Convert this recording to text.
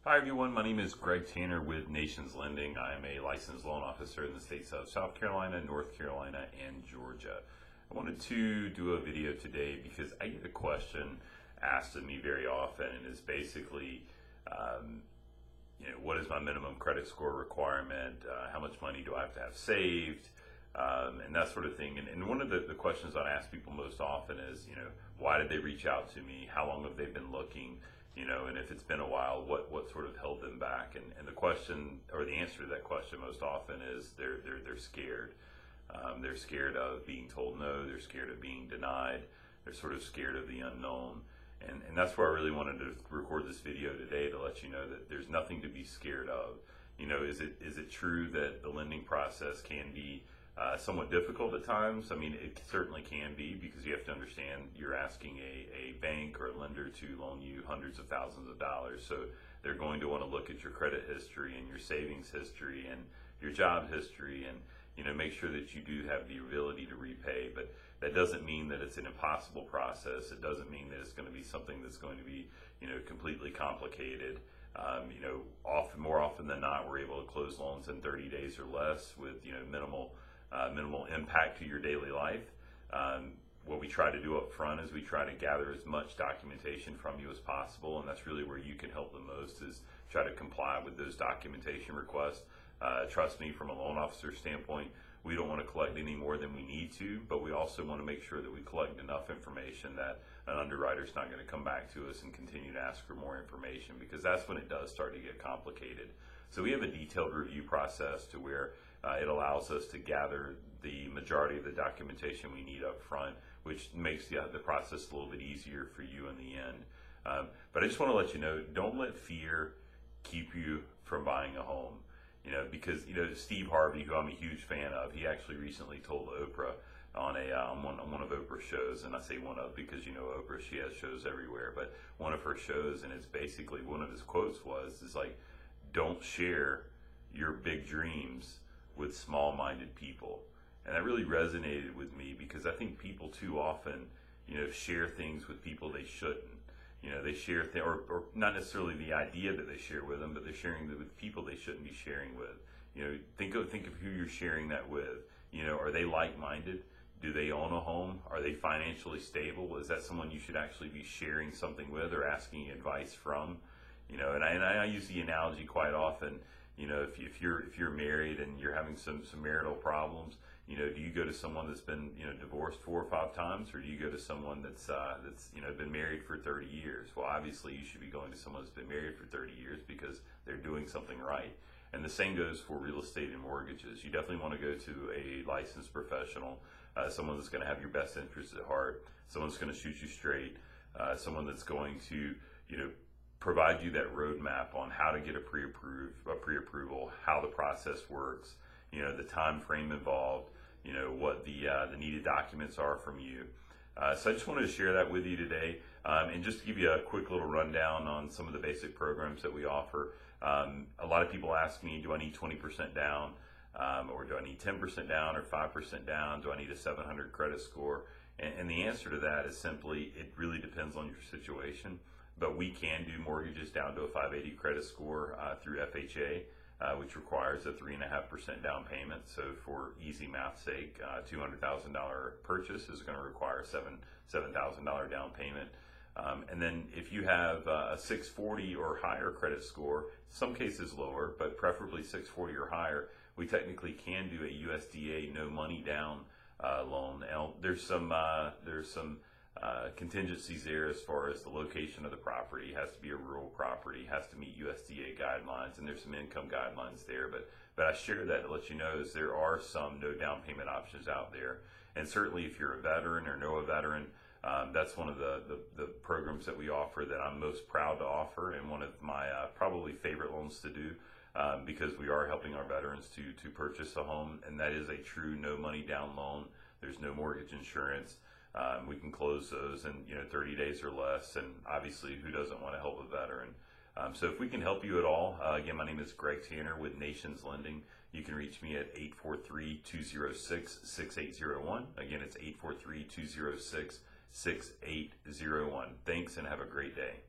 Hi everyone, my name is Greg Tanner with Nations Lending. I am a licensed loan officer in the states of South Carolina, North Carolina, and Georgia. I wanted to do a video today because I get a question asked of me very often, and it's basically, what is my minimum credit score requirement? How much money do I have to have saved? And that sort of thing. And one of the questions I ask people most often is, why did they reach out to me? How long have they been looking? And if it's been a while, what sort of held them back? And the question, or the answer to that question most often is they're scared. They're scared of being told no, they're scared of being denied, they're sort of scared of the unknown. And that's why I really wanted to record this video today, to let you know that there's nothing to be scared of. Is it true that the lending process can be somewhat difficult at times? I mean, it certainly can be, because you have to understand you're asking a bank or a lender to loan you hundreds of thousands of dollars. So they're going to want to look at your credit history and your savings history and your job history, and make sure that you do have the ability to repay. But that doesn't mean that it's an impossible process. It doesn't mean that it's going to be something that's going to be completely complicated. More often than not, we're able to close loans in 30 days or less with minimal impact to your daily life. What we try to do up front is we try to gather as much documentation from you as possible, and that's really where you can help the most, is try to comply with those documentation requests. Trust me, from a loan officer standpoint, we don't want to collect any more than we need to, but we also want to make sure that we collect enough information that an underwriter is not going to come back to us and continue to ask for more information, because that's when it does start to get complicated. So we have a detailed review process to where it allows us to gather the majority of the documentation we need up front, which makes the process a little bit easier for you in the end. But I just want to let you know, don't let fear keep you from buying a home. Because Steve Harvey, who I'm a huge fan of, he actually recently told Oprah on one of Oprah's shows, and I say one of because Oprah, she has shows everywhere, but one of her shows, and it's basically, one of his quotes is like, don't share your big dreams with small-minded people. And that really resonated with me, because I think people too often share things with people they shouldn't. They share or not necessarily the idea that they share with them, but they're sharing it with people they shouldn't be sharing with. Think of who you're sharing that with. Are they like-minded? Do they own a home? Are they financially stable? Is that someone you should actually be sharing something with or asking advice from? And I use the analogy quite often. If you're married and you're having some marital problems, do you go to someone that's been divorced 4 or 5 times, or do you go to someone that's been married for 30 years? Well, obviously you should be going to someone that's been married for 30 years, because they're doing something right. And the same goes for real estate and mortgages. You definitely want to go to a licensed professional, someone that's going to have your best interests at heart, someone that's going to shoot you straight, someone that's going to provide you that roadmap on how to get a pre-approval, how the process works, the time frame involved, what the needed documents are from you. So I just wanted to share that with you today, and just to give you a quick little rundown on some of the basic programs that we offer. A lot of people ask me, do I need 20% down, or do I need 10% down, or 5% down? Do I need a 700 credit score? And the answer to that is simply, it really depends on your situation. But we can do mortgages down to a 580 credit score through FHA, which requires a 3.5% down payment. So for easy math's sake, $200,000 purchase is going to require a $7,000 down payment. And then if you have a 640 or higher credit score, some cases lower, but preferably 640 or higher, we technically can do a USDA no money down loan. Now, there's some contingencies there as far as the location of the property. It has to be a rural property, has to meet USDA guidelines, and there's some income guidelines there. But I share that to let you know is there are some no down payment options out there. And certainly if you're a veteran or know a veteran, that's one of the programs that we offer that I'm most proud to offer, and one of my probably favorite loans to do, because we are helping our veterans to purchase a home, and that is a true no money down loan. There's no mortgage insurance. We can close those in 30 days or less, and obviously who doesn't want to help a veteran? So if we can help you at all, again, my name is Greg Tanner with Nations Lending. You can reach me at 843-206-6801. Again, it's 843-206-6801. Thanks, and have a great day.